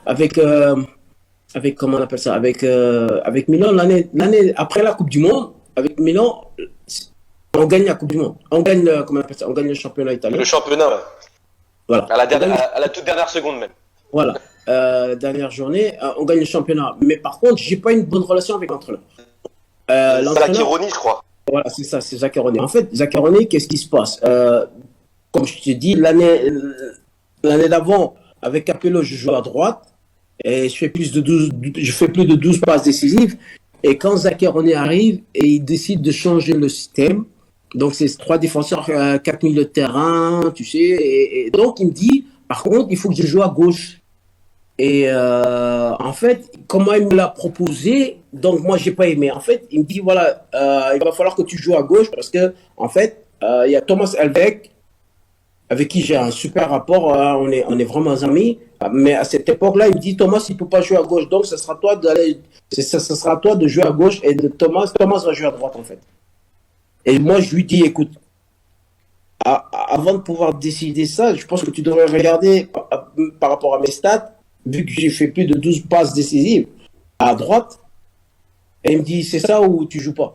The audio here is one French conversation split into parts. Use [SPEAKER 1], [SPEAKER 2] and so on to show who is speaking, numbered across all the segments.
[SPEAKER 1] avec, avec comment on appelle ça, avec Milan l'année après la Coupe du Monde, avec Milan, on gagne la Coupe du Monde, on gagne comment on appelle ça, on gagne le championnat
[SPEAKER 2] Le
[SPEAKER 1] italien,
[SPEAKER 2] championnat, ouais.
[SPEAKER 1] voilà, on gagne,
[SPEAKER 2] À la toute dernière seconde même.
[SPEAKER 1] voilà, dernière journée, on gagne le championnat. Mais par contre, j'ai pas une bonne relation avec l'entraîneur.
[SPEAKER 2] C'est la
[SPEAKER 1] L'entraîneur,
[SPEAKER 2] Chironi, je crois.
[SPEAKER 1] voilà, c'est ça, c'est Zaccheroni. En fait, Zaccheroni, qu'est-ce qui se passe? Comme je te dis, l'année d'avant, avec Capello, je joue à droite et je fais plus de 12 passes décisives. Et quand Zaccheroni arrive et il décide de changer le système, donc c'est trois défenseurs, quatre milieux de terrain, tu sais, et donc il me dit, par contre, il faut que je joue à gauche. Et en fait, comment il me l'a proposé, donc moi j'ai pas aimé. En fait, il me dit voilà, il va falloir que tu joues à gauche parce que en fait, il y a Thomas Helveg avec qui j'ai un super rapport, on est vraiment amis. Mais à cette époque-là, il me dit Thomas, il peut pas jouer à gauche, donc ce sera toi ça sera à toi de jouer à gauche et de Thomas va jouer à droite en fait. Et moi je lui dis écoute, avant de pouvoir décider ça, je pense que tu devrais regarder par rapport à mes stats, vu que j'ai fait plus de 12 passes décisives à droite, et il me dit c'est ça ou tu joues pas.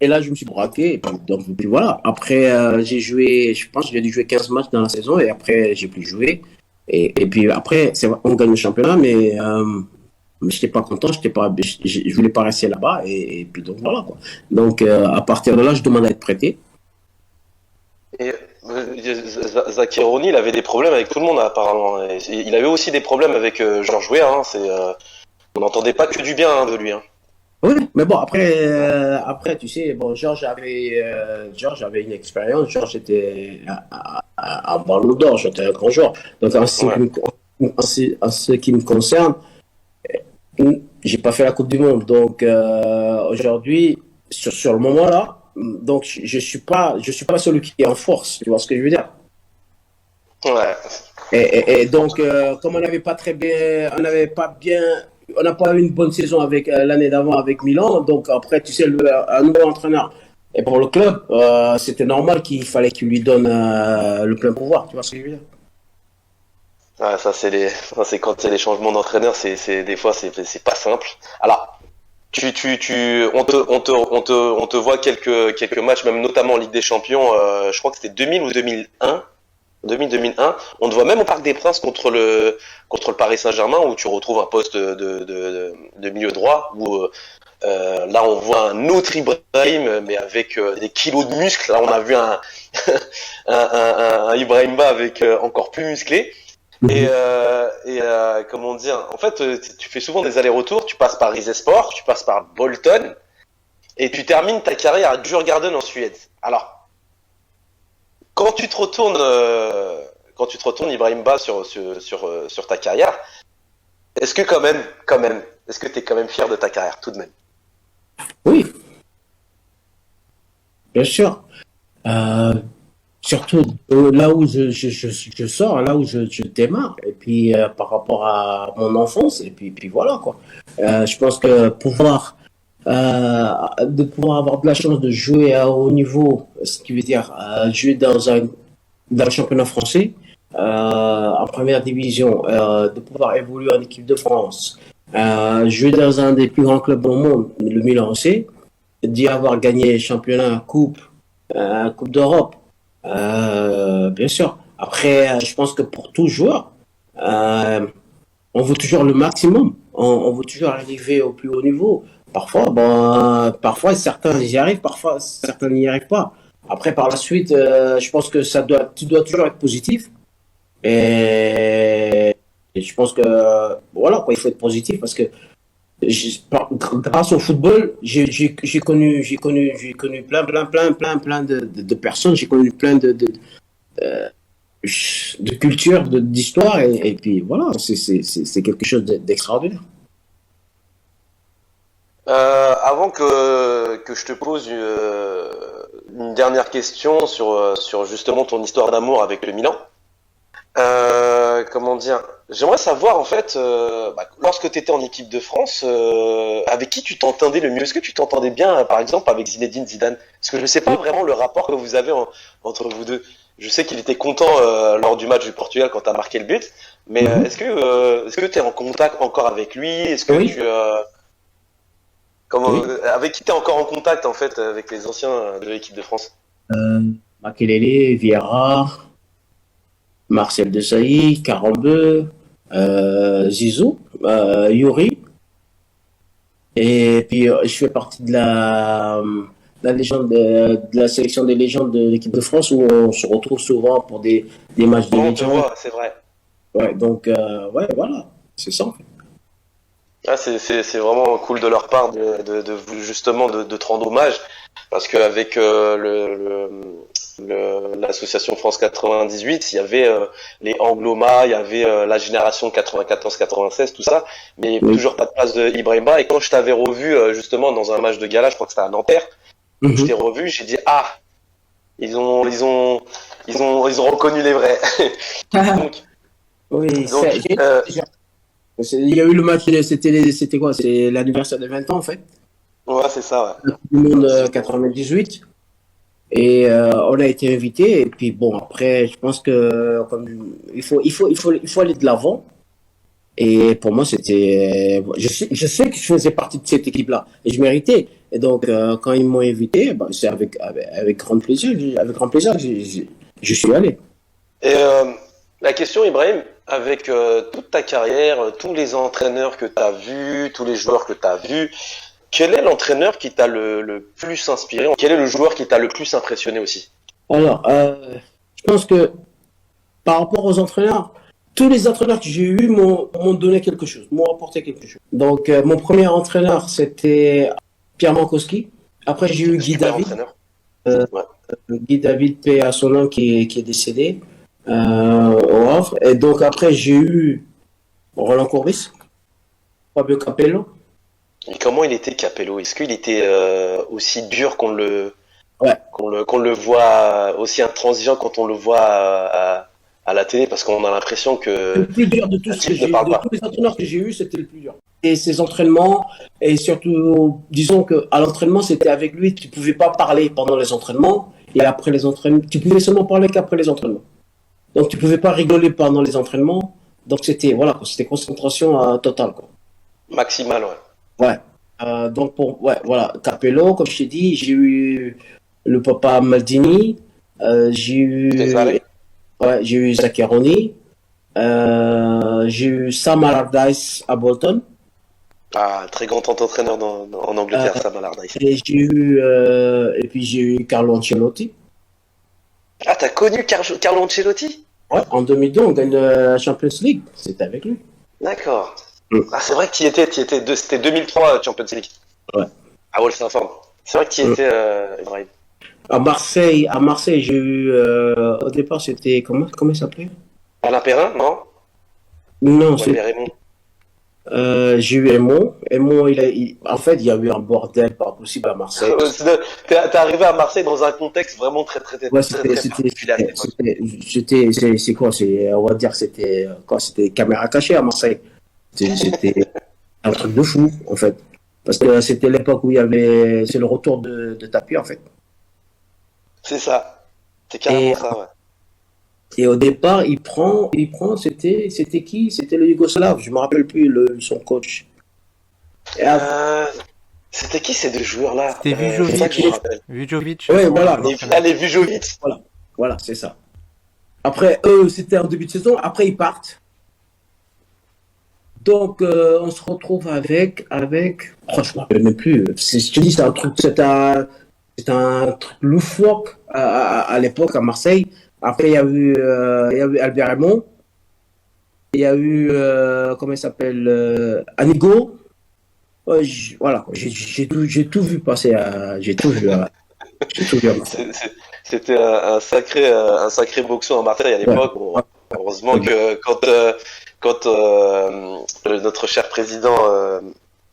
[SPEAKER 1] Et là, je me suis braqué, puis voilà. Après, j'ai joué, je pense que j'ai dû jouer 15 matchs dans la saison, et après, j'ai plus joué. Et puis après, on gagne le championnat, mais je n'étais pas content, je voulais pas rester là-bas, et puis donc voilà quoi. Donc à partir de là, je demande à être prêté.
[SPEAKER 2] Et Zaccheroni, il avait des problèmes avec tout le monde apparemment. Et il avait aussi des problèmes avec Georges Weah. On n'entendait pas que du bien de lui. Hein.
[SPEAKER 1] Oui, mais bon, après, tu sais, bon, Georges avait une expérience. Georges était un ballon d'or, j'étais un grand joueur. Donc,
[SPEAKER 2] Ouais.
[SPEAKER 1] en ce qui me concerne, j'ai pas fait la Coupe du Monde. Donc, aujourd'hui, sur le moment là, donc, je suis pas celui qui est en force. Tu vois ce que je veux dire?
[SPEAKER 2] Ouais.
[SPEAKER 1] Et donc, comme on n'a pas eu une bonne saison avec l'année d'avant avec Milan. Donc après, tu sais, un nouveau entraîneur. Et pour le club, c'était normal qu'il fallait qu'il lui donne le plein pouvoir. Tu vois ce que je veux dire?
[SPEAKER 2] Ouais, ça c'est quand il y a des changements d'entraîneur, des fois c'est pas simple. Alors, on te voit quelques matchs, même notamment en Ligue des Champions. Je crois que c'était 2000 ou 2001. 2000-2001, on te voit même au Parc des Princes contre le Paris Saint-Germain où tu retrouves un poste de milieu droit où là on voit un autre Ibrahim mais avec des kilos de muscles. Là on a vu un Ibrahimba avec encore plus musclé. Comment dire, en fait tu fais souvent des allers-retours, tu passes par Rizespor, tu passes par Bolton et tu termines ta carrière à Djurgården en Suède. Alors quand tu te retournes, Ibrahim Ba sur ta carrière, est-ce que est-ce que t'es quand même fier de ta carrière tout de même?
[SPEAKER 1] Oui, bien sûr. Euh, Surtout là où je sors, là où je démarre, et puis par rapport à mon enfance, et puis voilà quoi. Je pense que de pouvoir avoir de la chance de jouer à haut niveau, ce qui veut dire jouer dans le championnat français, en première division, de pouvoir évoluer en équipe de France, jouer dans un des plus grands clubs au monde, le Milan AC, d'y avoir gagné championnat, coupe d'Europe, bien sûr. Après, je pense que pour tout joueur, euh, on veut toujours le maximum. On veut toujours arriver au plus haut niveau. Parfois certains y arrivent, parfois certains n'y arrivent pas. Après, par la suite, je pense que tu dois toujours être positif. Et je pense que voilà quoi, il faut être positif parce que grâce au football, j'ai connu plein de personnes. J'ai connu plein de cultures, d'histoires et puis voilà, c'est quelque chose d'extraordinaire.
[SPEAKER 2] Avant que je te pose une dernière question sur justement ton histoire d'amour avec le Milan, comment dire, j'aimerais savoir en fait, lorsque tu étais en équipe de France, avec qui tu t'entendais le mieux? Est-ce que tu t'entendais bien, par exemple, avec Zinedine Zidane? Parce que je ne sais pas vraiment le rapport que vous avez entre vous deux. Je sais qu'il était content lors du match du Portugal quand tu as marqué le but, Mais
[SPEAKER 1] Mhm.
[SPEAKER 2] est-ce que tu es en contact encore avec lui? Est-ce que
[SPEAKER 1] Oui,
[SPEAKER 2] tu comment
[SPEAKER 1] oui.
[SPEAKER 2] avec qui tu es encore en contact en fait avec les anciens de l'équipe de France?
[SPEAKER 1] Makelele, Vieira, Marcel Desailly, Karambeu, Zizou, Yuri. Et puis, je fais partie de la légende de la sélection des légendes de l'équipe de France où on se retrouve souvent pour des matchs de
[SPEAKER 2] On te
[SPEAKER 1] légende.
[SPEAKER 2] voit, c'est vrai.
[SPEAKER 1] Ouais, donc, ouais, voilà, c'est ça en fait.
[SPEAKER 2] Ah, c'est vraiment cool de leur part justement de te rendre hommage parce qu'avec l'association France 98, il y avait les Angloma, il y avait la génération 94-96, tout ça, mais
[SPEAKER 1] Oui.
[SPEAKER 2] toujours pas de place de Ibrahima. Et quand je t'avais revu justement dans un match de gala, je crois que c'était à Nanterre, où je t'ai
[SPEAKER 1] Mhm.
[SPEAKER 2] revu, j'ai dit ah, ils ont reconnu les vrais. Donc
[SPEAKER 1] Oui,
[SPEAKER 2] donc
[SPEAKER 1] il y a eu le match, c'était quoi? C'est l'anniversaire de 20 ans en fait,
[SPEAKER 2] ouais, c'est ça, ouais.
[SPEAKER 1] la Coupe du Monde
[SPEAKER 2] C'était
[SPEAKER 1] 98. Et on a été invité. Et puis bon, après, je pense que comme, il faut aller de l'avant. Et pour moi, c'était, je sais que je faisais partie de cette équipe-là et je méritais. Et donc, quand ils m'ont invité, bah, c'est avec grand plaisir, avec grand plaisir que je suis allé.
[SPEAKER 2] Et la question, Ibrahim, avec toute ta carrière, tous les entraîneurs que tu as vus, tous les joueurs que tu as vus, quel est l'entraîneur qui t'a le plus inspiré? Quel est le joueur qui t'a le plus impressionné aussi?
[SPEAKER 1] Alors, je pense que par rapport aux entraîneurs, tous les entraîneurs que j'ai eus m'ont donné quelque chose, m'ont apporté quelque chose. Donc, mon premier entraîneur, c'était Pierre Mankowski. Après, j'ai eu Guy
[SPEAKER 2] Super
[SPEAKER 1] David.
[SPEAKER 2] entraîneur.
[SPEAKER 1] Euh,
[SPEAKER 2] Ouais.
[SPEAKER 1] Guy David, paix à son nom, qui est décédé au Havre. Et donc, après, j'ai eu Roland Courbis, Fabio Capello.
[SPEAKER 2] Et comment il était Capello? Est-ce qu'il était aussi dur
[SPEAKER 1] Ouais,
[SPEAKER 2] qu'on le voit, aussi intransigeant quand on le voit à la télé? Parce qu'on a l'impression
[SPEAKER 1] le
[SPEAKER 2] que
[SPEAKER 1] plus dur de
[SPEAKER 2] le
[SPEAKER 1] tous
[SPEAKER 2] type ne parle
[SPEAKER 1] de tous
[SPEAKER 2] pas.
[SPEAKER 1] les entraîneurs que j'ai eus, c'était le plus dur. Et ses entraînements, et surtout, disons que à l'entraînement, c'était avec lui, tu pouvais pas parler pendant les entraînements, et après les entraînements, tu pouvais seulement parler qu'après les entraînements. Donc, tu pouvais pas rigoler pendant les entraînements. Donc, c'était, voilà, quoi, c'était concentration totale, quoi.
[SPEAKER 2] Maximal, ouais.
[SPEAKER 1] Ouais. Donc, ouais, voilà, Capello, comme je t'ai dit, j'ai eu le papa Maldini, j'ai eu,
[SPEAKER 2] Cesare?
[SPEAKER 1] ouais, j'ai eu Zaccheroni, j'ai eu Sam Allardyce à Bolton,
[SPEAKER 2] Ah, très grand entraîneur en
[SPEAKER 1] euh,
[SPEAKER 2] Angleterre, Sam Allardyce.
[SPEAKER 1] et puis j'ai eu Carlo Ancelotti.
[SPEAKER 2] Ah, t'as connu Carlo Ancelotti?
[SPEAKER 1] Ouais, en 2002, on gagne la Champions League. C'était avec lui.
[SPEAKER 2] D'accord.
[SPEAKER 1] Mm.
[SPEAKER 2] Ah, c'est vrai que c'était 2003 Champions League.
[SPEAKER 1] Ouais.
[SPEAKER 2] À Wolverhampton. C'est vrai que tu y
[SPEAKER 1] Mm.
[SPEAKER 2] étais, Ibrahim.
[SPEAKER 1] À Marseille, j'ai eu, au départ, c'était, comment il s'appelait?
[SPEAKER 2] Alain Perrin, non?
[SPEAKER 1] Non,
[SPEAKER 2] Ou Albert Raymond?
[SPEAKER 1] j'ai eu Aimon. Aimon, en fait, il y a eu un bordel pas possible à Marseille.
[SPEAKER 2] T'es arrivé à Marseille dans un contexte vraiment très, très, très,
[SPEAKER 1] Ouais,
[SPEAKER 2] très, très particulier à cette époque.
[SPEAKER 1] c'est quoi? On va dire, c'était quoi? C'était caméra cachée à Marseille. C'était un truc de fou, en fait. Parce que c'était l'époque où c'est le retour de Tapie, en fait.
[SPEAKER 2] C'est ça. C'est
[SPEAKER 1] Et,
[SPEAKER 2] carrément ça, ouais.
[SPEAKER 1] et au départ, c'était qui? C'était le Yougoslave. Je me rappelle plus son coach. Et
[SPEAKER 2] Euh, C'était qui ces deux joueurs-là?
[SPEAKER 3] C'était
[SPEAKER 2] C'est ça que je me
[SPEAKER 3] Vujovic.
[SPEAKER 2] rappelle.
[SPEAKER 3] Vujovic,
[SPEAKER 1] ouais,
[SPEAKER 3] c'était
[SPEAKER 1] voilà.
[SPEAKER 3] l'entraîneur.
[SPEAKER 2] Les Vujovic.
[SPEAKER 1] Voilà, voilà, c'est ça. Après, eux, c'était en début de saison. Après, ils partent. Donc, on se retrouve oh, je ne me rappelle même plus. Je te dis, c'est un truc loufoque à l'époque à Marseille. Après, il y a eu Albert Raymond. Il y a eu, comment il s'appelle, Anigo. Ouais, voilà, j'ai tout vu passer. J'ai tout vu. J'ai tout vu à Marseille.
[SPEAKER 2] C'était un sacré boxeur à Marseille à
[SPEAKER 1] Ouais,
[SPEAKER 2] l'époque. Bon,
[SPEAKER 1] ouais,
[SPEAKER 2] heureusement que quand notre cher président,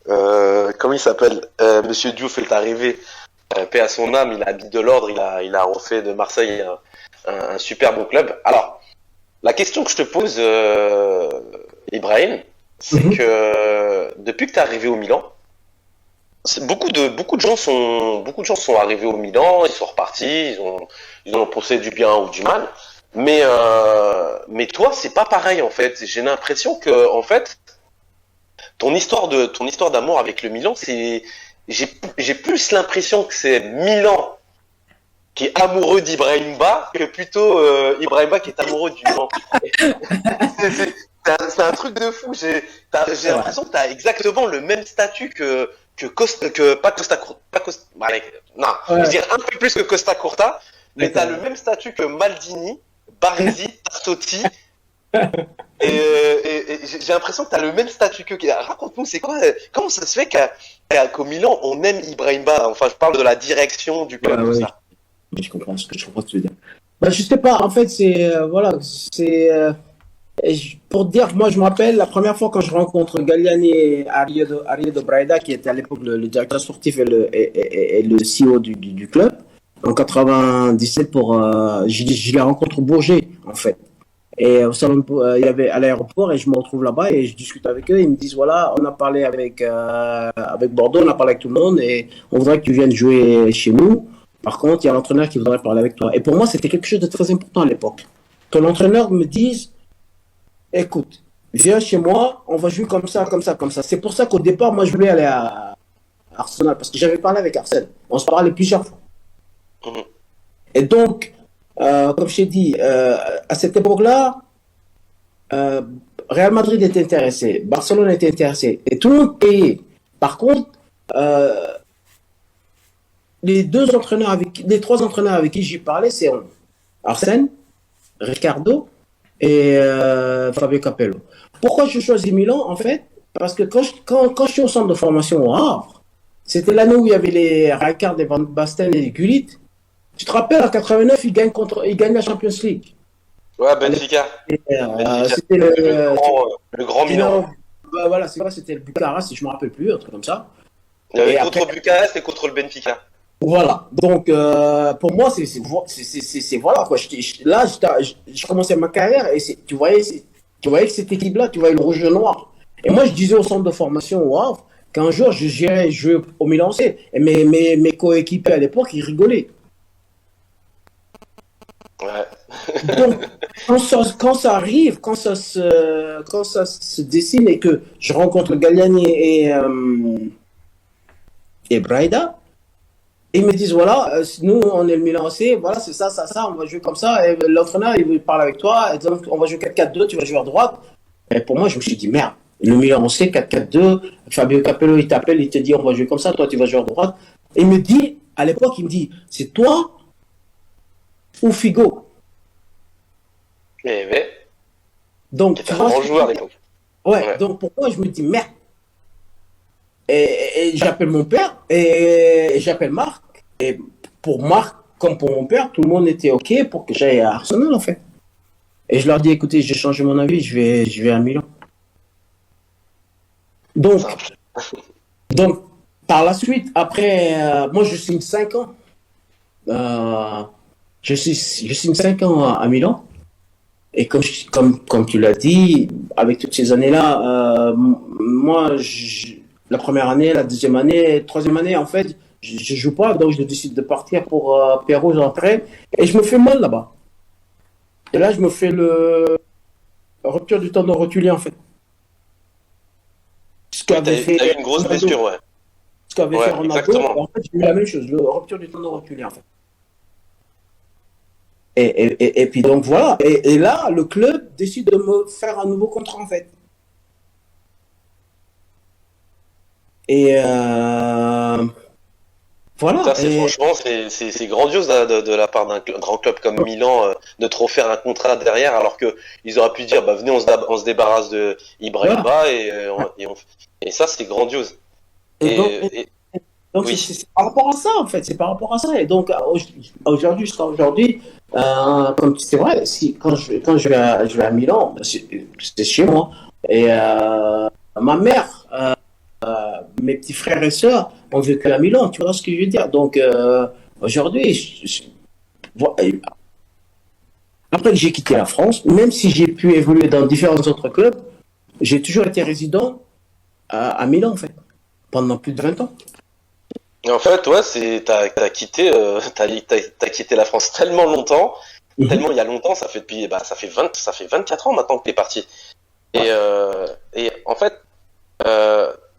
[SPEAKER 2] comment il s'appelle, Monsieur Diouf est arrivé, paix à son âme, il a mis de l'ordre, il a refait de Marseille un super bon club. Alors, la question que je te pose, Ibrahim, c'est
[SPEAKER 1] Mhm.
[SPEAKER 2] que depuis que tu es arrivé au Milan, beaucoup de gens sont arrivés au Milan, ils sont repartis, ils ont pensé du bien ou du mal. Mais toi, c'est pas pareil en fait. J'ai l'impression que en fait, ton histoire d'amour avec le Milan, j'ai plus l'impression que c'est Milan qui est amoureux d'Ibrahimba que plutôt Ibrahimba qui est amoureux du Milan. C'est un truc de fou. J'ai l'impression que t'as exactement le même statut que Costa, que pas Costa, pas Costa, allez, non, je veux dire un peu plus que Costa Curta, mais t'as le même statut que Maldini, Baresi, Tassotti. Et j'ai l'impression que t'as le même statut que. Raconte-nous, c'est quoi, comment ça se fait qu'au Milan on aime Ibrahimba? Enfin, je parle de la direction du club, tout ça.
[SPEAKER 1] Je comprends ce que tu veux dire. Bah, je sais pas, en fait, voilà, pour te dire, moi je me rappelle la première fois quand je rencontre Galliani et Ariedo Braida, qui était à l'époque le directeur sportif et le CEO du club, en 97, je les rencontre au Bourget, en fait. Et au salon, il y avait à l'aéroport et je me retrouve là-bas et je discute avec eux. Ils me disent voilà, on a parlé avec Bordeaux, on a parlé avec tout le monde et on voudrait que tu viennes jouer chez nous. Par contre, il y a l'entraîneur qui voudrait parler avec toi. Et pour moi, c'était quelque chose de très important à l'époque. Que l'entraîneur me dise écoute, viens chez moi, on va jouer comme ça, comme ça, comme ça. C'est pour ça qu'au départ, moi, je voulais aller à Arsenal parce que j'avais parlé avec Arsène. On se parlait plusieurs fois. Et donc, comme je t'ai dit, à cette époque-là, Real Madrid était intéressé, Barcelone était intéressé, et tout le monde payait. Par contre, les trois entraîneurs avec qui j'ai parlé, c'est Arsène, Ricardo et Fabio Capello. Pourquoi je choisis Milan, en fait? Parce que quand je suis au centre de formation au Havre, c'était l'année où il y avait les Rijkaard, et Van Basten et les Gullit. Tu te rappelles, en 89, ils gagnent la Champions League.
[SPEAKER 2] Ouais, Benfica.
[SPEAKER 1] C'était
[SPEAKER 2] le grand Milan.
[SPEAKER 1] Voilà, c'est vrai, c'était le Bucarest, si je ne me rappelle plus, un truc comme ça.
[SPEAKER 2] Il y avait contre Bucarest et contre le Benfica.
[SPEAKER 1] Voilà, donc pour moi, c'est voilà quoi. Là, je commençais ma carrière et tu voyais que cette équipe-là, tu voyais le rouge et le noir. Et moi, je disais au centre de formation au Havre qu'un jour, j'irais jouer au Milan C. Et mes coéquipiers à l'époque, ils rigolaient.
[SPEAKER 2] Ouais.
[SPEAKER 1] Donc, quand ça arrive, quand ça se dessine et que je rencontre Galliani et Braida, ils me disent voilà, nous on est le Milan C, voilà, c'est ça, on va jouer comme ça. Et l'entraîneur il parle avec toi, et donc on va jouer 4-4-2, tu vas jouer à droite. Et pour moi, je me suis dit merde, le Milan C, 4-4-2, Fabio Capello il t'appelle, il te dit on va jouer comme ça, toi tu vas jouer à droite. Et il me dit, à l'époque, il me dit c'est toi ou Figo. Donc,
[SPEAKER 2] tu vois, un grand joueur à l'époque.
[SPEAKER 1] Ouais, donc pour moi, je me dis merde. Et j'appelle mon père et j'appelle Marc. Et pour Marc, comme pour mon père, tout le monde était OK pour que j'aille à Arsenal, en fait. Et je leur dis, écoutez, j'ai changé mon avis, je vais à Milan. Donc, par la suite, après, moi, je signe 5 ans. Je signe 5 ans à Milan. Et comme tu l'as dit, avec toutes ces années-là, moi, la première année, la deuxième année, troisième année, en fait, je joue pas, donc je décide de partir pour Pérou, j'entrais, et je me fais mal là-bas. Et là, je me fais rupture du tendon rotulien, en fait.
[SPEAKER 2] T'as eu une grosse blessure, ouais.
[SPEAKER 1] Ce qu'avait fait Ronaldo, en fait, j'ai eu la même chose, rupture du tendon rotulien, en fait. Et puis donc voilà, et là, le club décide de me faire un nouveau contrat, en fait. Et voilà.
[SPEAKER 2] Ça, franchement, c'est grandiose de la part d'un grand club comme Milan de te refaire un contrat derrière, alors que ils auraient pu dire, bah venez, on se débarrasse de Ibrahima et ça, c'est grandiose.
[SPEAKER 1] Donc oui. c'est par rapport à ça, en fait, c'est par rapport à ça. Et donc aujourd'hui, comme c'est vrai, quand je vais à Milan, c'est chez moi. Et ma mère, mes petits frères et sœurs ont vécu à Milan, tu vois ce que je veux dire. Donc aujourd'hui, après que j'ai quitté la France, même si j'ai pu évoluer dans différents autres clubs, j'ai toujours été résident à Milan, en fait, pendant plus de 20 ans.
[SPEAKER 2] En fait, ouais, t'as quitté la France tellement longtemps, tellement il y a longtemps, ça fait depuis, ça fait 24 ans maintenant que t'es parti. Et en fait,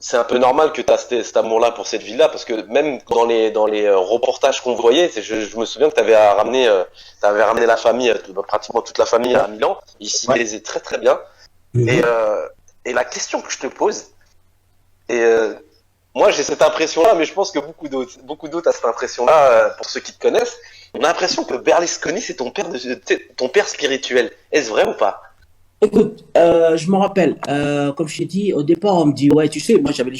[SPEAKER 2] c'est un peu normal que tu as cet amour-là pour cette ville-là, parce que même dans les reportages qu'on voyait, je me souviens que t'avais ramené la famille, pratiquement toute la famille à Milan. Il s'y plaisait très très bien. Et la question que je te pose, moi j'ai cette impression-là, mais je pense que beaucoup d'autres ont cette impression-là, pour ceux qui te connaissent. On a l'impression que Berlusconi c'est ton père spirituel. Est-ce vrai ou pas?
[SPEAKER 1] Écoute, je me rappelle, comme je t'ai dit, au départ, on me dit, ouais, tu sais, moi j'avais les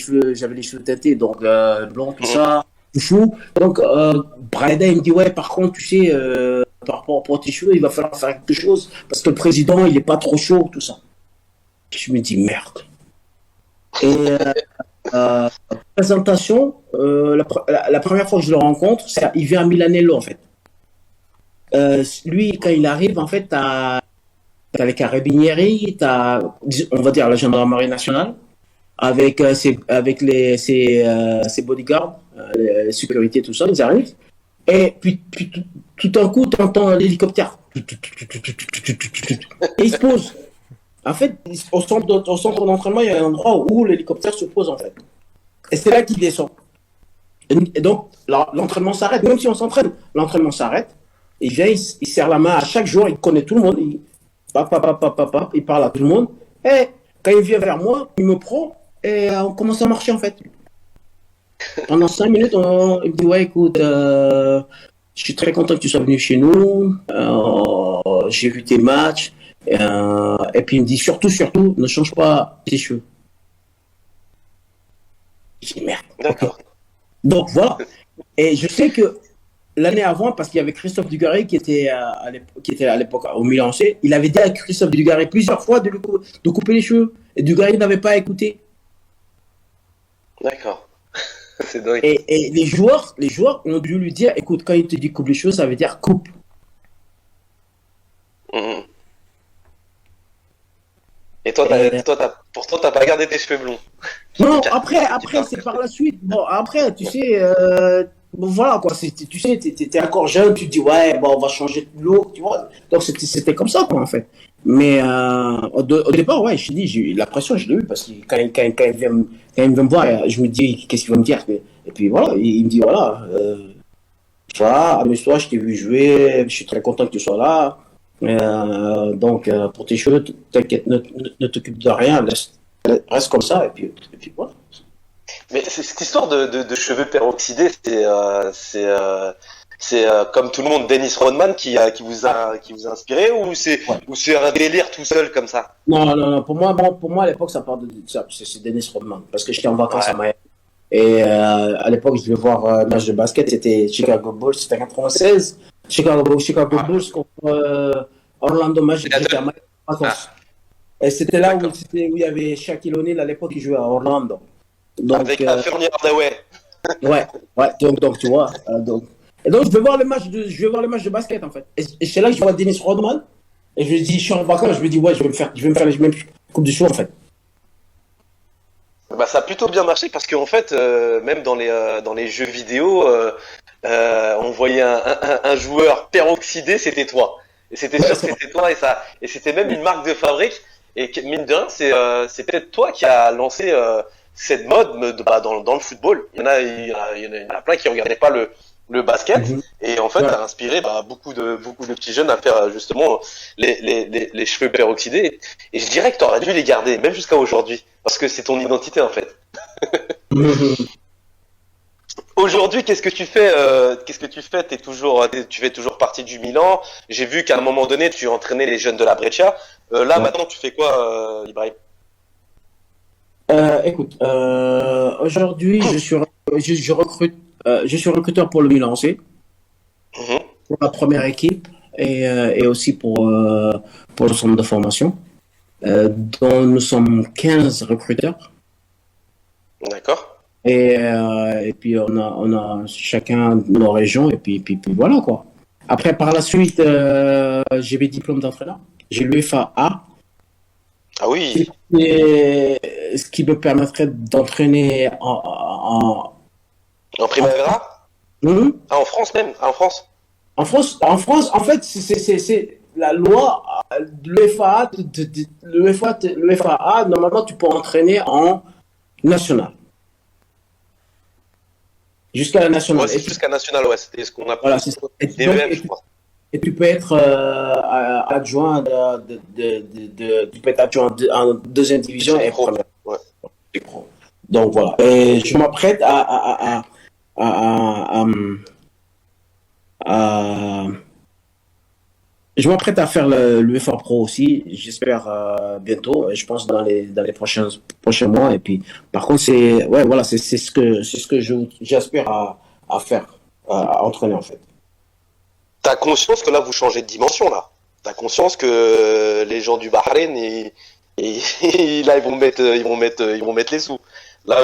[SPEAKER 1] cheveux teintés, donc blond, tout ça, tout fou. Donc, Braida, il me dit, ouais, par contre, tu sais, par rapport à tes cheveux, il va falloir faire quelque chose, parce que le président, il est pas trop chaud, tout ça. Je me dis, merde. Et présentation, la première fois que je le rencontre, il vient à Milanello, en fait. Lui, quand il arrive, en fait, t'as les carabinieri, on va dire la gendarmerie nationale, avec ses bodyguards, les sécurités, tout ça, ils arrivent. Et puis tout d'un coup, tu entends l'hélicoptère. Et il se pose. En fait, au centre d'entraînement, il y a un endroit où l'hélicoptère se pose, en fait. Et c'est là qu'il descend. Et donc, l'entraînement s'arrête. Même si on s'entraîne, l'entraînement s'arrête. Il vient, il serre la main à chaque joueur, il connaît tout le monde. Il parle à tout le monde. Et quand il vient vers moi, il me prend et on commence à marcher, en fait. Pendant 5 minutes, il me dit, ouais, écoute, je suis très content que tu sois venu chez nous. J'ai vu tes matchs. Et puis il me dit, surtout, ne change pas tes cheveux. Je dis, merde.
[SPEAKER 2] D'accord.
[SPEAKER 1] Donc voilà. Et je sais que l'année avant, parce qu'il y avait Christophe Dugarry qui était à l'époque au Milan AC, il avait dit à Christophe Dugarry plusieurs fois de couper les cheveux. Et Dugarry n'avait pas écouté.
[SPEAKER 2] D'accord. C'est dingue.
[SPEAKER 1] Et les joueurs ont dû lui dire, écoute, quand il te dit coupe les cheveux, ça veut dire coupe.
[SPEAKER 2] Et toi, pourtant, t'as pas gardé tes cheveux blonds.
[SPEAKER 1] Non, après, c'est par la suite. Bon, après, tu sais, bon, voilà, quoi. Tu sais, t'es encore jeune, tu te dis, ouais, bon, on va changer de look, tu vois. Donc, c'était comme ça, quoi, en fait. Mais au départ, ouais, je te dis, j'ai eu la pression, je l'ai eu, parce que quand il vient me voir, je me dis, qu'est-ce qu'il va me dire? Et puis, voilà, il me dit, voilà, amuse-toi, je t'ai vu jouer, je suis très content que tu sois là. Donc, pour tes cheveux, t'inquiète, ne t'occupe de rien, reste comme ça, et puis voilà.
[SPEAKER 2] Mais cette histoire de cheveux peroxydés, c'est comme tout le monde, Dennis Rodman qui vous a inspiré, ou c'est un délire tout seul comme ça?
[SPEAKER 1] Non, pour moi à l'époque, ça part de ça, c'est Dennis Rodman, parce que j'étais en vacances à Miami. Et à l'époque, je devais voir un match de basket, c'était Chicago Bulls, c'était en 96. Chicago Bulls contre Orlando Magic, j'étais à Miami en vacances. Et c'était là où il y avait Shaquille O'Neal à l'époque, qui jouait à Orlando. Donc,
[SPEAKER 2] avec Fernie Hardaway.
[SPEAKER 1] Ouais, donc tu vois. Et donc je vais voir le match de basket, en fait. Et c'est là que je vois Dennis Rodman. Et je lui dis, je suis en vacances, je me dis, ouais, je vais me faire les mêmes coupes du cheveux, en fait.
[SPEAKER 2] Bah, ça a plutôt bien marché parce qu'en fait, même dans les jeux vidéo, on voyait un joueur peroxydé, c'était toi. Et c'était sûr que c'était toi, et c'était même une marque de fabrique. Et mine de rien, c'est peut-être toi qui a lancé cette mode dans le football. Il y en a plein qui regardaient pas le basket, et en fait, a inspiré beaucoup de petits jeunes à faire justement les cheveux peroxydés. Et je dirais que tu aurais dû les garder, même jusqu'à aujourd'hui, parce que c'est ton identité en fait. Aujourd'hui, qu'est-ce que tu fais? Tu fais toujours partie du Milan. J'ai vu qu'à un moment donné, tu entraînais les jeunes de la Brescia. Maintenant, tu fais quoi, Ibrahim?
[SPEAKER 1] Écoute, aujourd'hui, je recrute, je suis recruteur pour le Milan AC, pour la première équipe, et aussi pour le centre de formation, dont nous sommes 15 recruteurs.
[SPEAKER 2] D'accord.
[SPEAKER 1] Et puis on a chacun nos régions, et puis voilà, quoi. Après, par la suite, j'ai mes diplômes d'entraîneur. J'ai l'UEFA A.
[SPEAKER 2] Ah oui.
[SPEAKER 1] Ce qui me permettrait d'entraîner
[SPEAKER 2] en Primavera. Ah, en France même. Ah, en France.
[SPEAKER 1] En fait, c'est la loi, le FAA, normalement, tu peux entraîner en national, jusqu'à la
[SPEAKER 2] Ouais,
[SPEAKER 1] nationale.
[SPEAKER 2] c'est jusqu'à national, ouais. C'était ce qu'on
[SPEAKER 1] Voilà,
[SPEAKER 2] appelle
[SPEAKER 1] c'est ça. Et, donc,
[SPEAKER 2] DEM, je crois.
[SPEAKER 1] et tu peux être adjoint tu peux être adjoint en deuxième division
[SPEAKER 2] Chez les
[SPEAKER 1] et
[SPEAKER 2] pros.
[SPEAKER 1] première.
[SPEAKER 2] Ouais.
[SPEAKER 1] Donc voilà. Et je m'apprête à, à- je m'apprête à faire l'UEFA Pro aussi. J'espère bientôt. Je pense dans les prochains mois. Et puis, par contre, ouais, voilà, c'est ce que j'aspire à faire, à entraîner en fait.
[SPEAKER 2] T'as conscience que là, vous changez de dimension, là. T'as conscience que les gens du Bahreïn, là, ils vont mettre les sous. Là,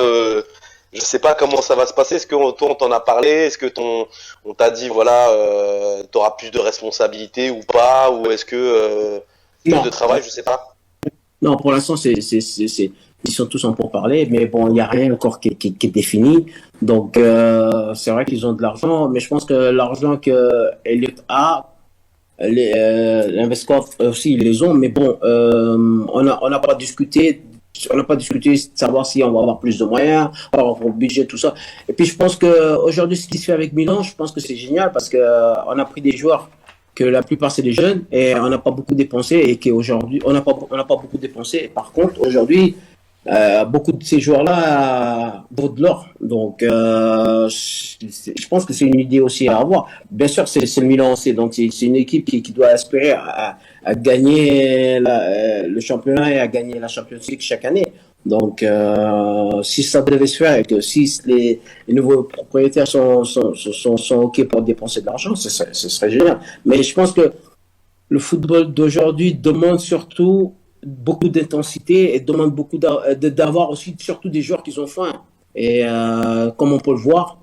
[SPEAKER 2] je sais pas comment ça va se passer. Est-ce que toi, on t'en a parlé? Est-ce que on t'a dit, voilà, t'auras plus de responsabilités ou pas? Ou est-ce que plus de
[SPEAKER 1] Non,
[SPEAKER 2] travail? Je sais pas.
[SPEAKER 1] non, pour l'instant, ils sont tous en pourparlers, mais bon, il n'y a rien encore qui est défini. Donc, c'est vrai qu'ils ont de l'argent, mais je pense que l'argent que Elliott a, l'investisseur aussi, ils les ont, mais bon, on n'a pas discuté. On n'a pas discuté de savoir si on va avoir plus de moyens, par rapport au budget, tout ça. Et puis, je pense que aujourd'hui, ce qui se fait avec Milan, je pense que c'est génial parce que on a pris des joueurs que la plupart c'est des jeunes et on n'a pas beaucoup dépensé et qu'aujourd'hui on n'a pas beaucoup dépensé. Et par contre, aujourd'hui, beaucoup de ces joueurs-là vaut de l'or. Donc, je pense que c'est une idée aussi à avoir. Bien sûr, c'est le Milan aussi. Donc, c'est une équipe qui doit aspirer à gagner le championnat et à gagner la Champions League chaque année. Donc, si ça devait se faire et que si les nouveaux propriétaires sont OK pour dépenser de l'argent, ce serait génial. Mais je pense que le football d'aujourd'hui demande surtout beaucoup d'intensité et demande beaucoup d'avoir aussi surtout des joueurs qui ont faim. Et comme on peut le voir,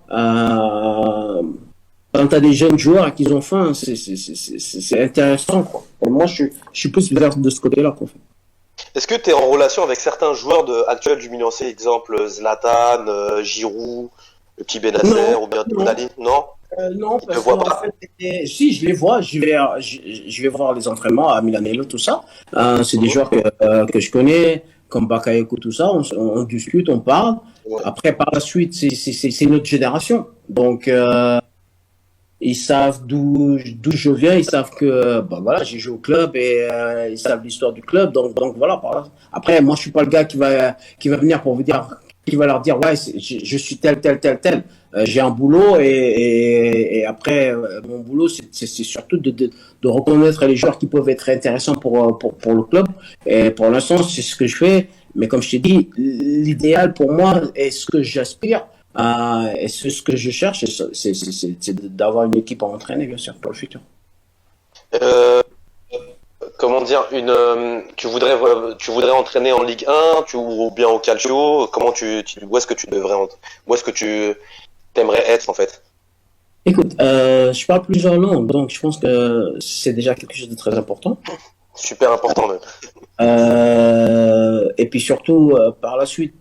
[SPEAKER 1] quand tu as des jeunes joueurs qui ont faim, c'est intéressant. Quoi. Et moi, je suis plus vers de ce côté-là. Quoi.
[SPEAKER 2] Est-ce que tu es en relation avec certains joueurs actuels du Milan AC, exemple Zlatan, Giroud, le petit Benacer
[SPEAKER 1] Non,
[SPEAKER 2] ou bien
[SPEAKER 1] non.
[SPEAKER 2] Tonali? Non?
[SPEAKER 1] Non,
[SPEAKER 2] Ils te
[SPEAKER 1] parce
[SPEAKER 2] voient
[SPEAKER 1] qu'en
[SPEAKER 2] pas?
[SPEAKER 1] fait, si je les vois, je vais voir les entraînements à Milanello, tout ça. C'est des
[SPEAKER 2] Mhm.
[SPEAKER 1] joueurs que je connais, comme Bakayoko, tout ça. On discute, on parle.
[SPEAKER 2] Ouais.
[SPEAKER 1] Après, par la suite, c'est notre génération. Donc, ils savent d'où je viens, ils savent que bah voilà, j'ai joué au club et ils savent l'histoire du club. Donc voilà. Après, moi, je suis pas le gars qui va venir pour vous dire, qui va leur dire ouais, je suis tel. J'ai un boulot et après mon boulot, c'est surtout de reconnaître les joueurs qui peuvent être intéressants pour le club. Et pour l'instant, c'est ce que je fais. Mais comme je t'ai dit, l'idéal pour moi et ce que j'aspire. Et c'est ce que je cherche, c'est d'avoir une équipe à entraîner, bien sûr, pour le futur.
[SPEAKER 2] Euh, comment dire, tu voudrais entraîner en Ligue 1, ou bien au Calcio? Où est-ce que tu où est-ce que tu t'aimerais être en fait?
[SPEAKER 1] Écoute, je parle plusieurs langues, donc je pense que c'est déjà quelque chose de très important.
[SPEAKER 2] Super important même.
[SPEAKER 1] Et puis surtout, par la suite,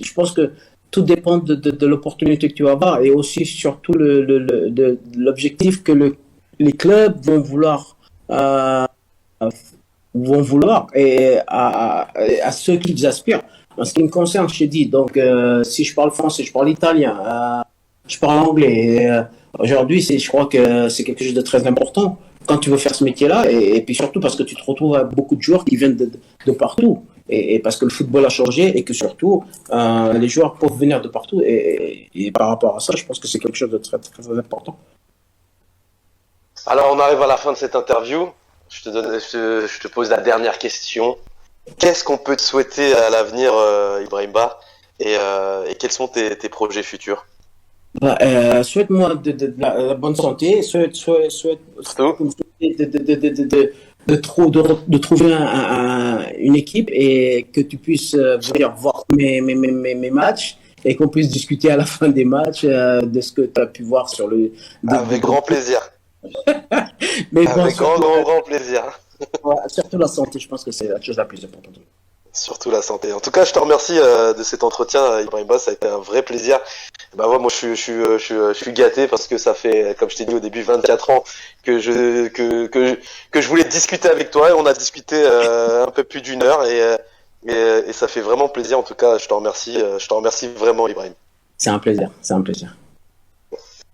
[SPEAKER 1] je pense que tout dépend de l'opportunité que tu vas avoir et aussi surtout de l'objectif que les clubs euh, vont vouloir et à ceux qu'ils aspirent. En ce qui me concerne, je te dis, donc si je parle français, je parle italien, je parle anglais. Aujourd'hui, je crois que c'est quelque chose de très important quand tu veux faire ce métier-là et puis surtout parce que tu te retrouves avec beaucoup de joueurs qui viennent de partout et parce que le football a changé et que surtout les joueurs peuvent venir de partout et par rapport à ça, je pense que c'est quelque chose de très important.
[SPEAKER 2] Alors on arrive à la fin de cette interview. Je te pose la dernière question. Qu'est-ce qu'on peut te souhaiter à l'avenir, Ibrahimba, et quels sont tes projets futurs?
[SPEAKER 1] Bah, souhaite-moi la bonne santé,
[SPEAKER 2] Surtout,
[SPEAKER 1] de trouver une équipe et que tu puisses venir voir mes matchs et qu'on puisse discuter à la fin des matchs de ce que tu as pu voir sur
[SPEAKER 2] avec grand plaisir.
[SPEAKER 1] mais bon,
[SPEAKER 2] Avec grand plaisir.
[SPEAKER 1] surtout la santé, je pense que c'est la chose la plus importante.
[SPEAKER 2] Surtout la santé. En tout cas, je te remercie de cet entretien, Ibrahima. Ça a été un vrai plaisir. Bah ouais, moi, je suis gâté parce que ça fait, comme je t'ai dit au début, 24 ans que je voulais discuter avec toi. Et on a discuté un peu plus d'une heure et ça fait vraiment plaisir. En tout cas, je te remercie vraiment, Ibrahim.
[SPEAKER 1] C'est un plaisir, c'est un plaisir.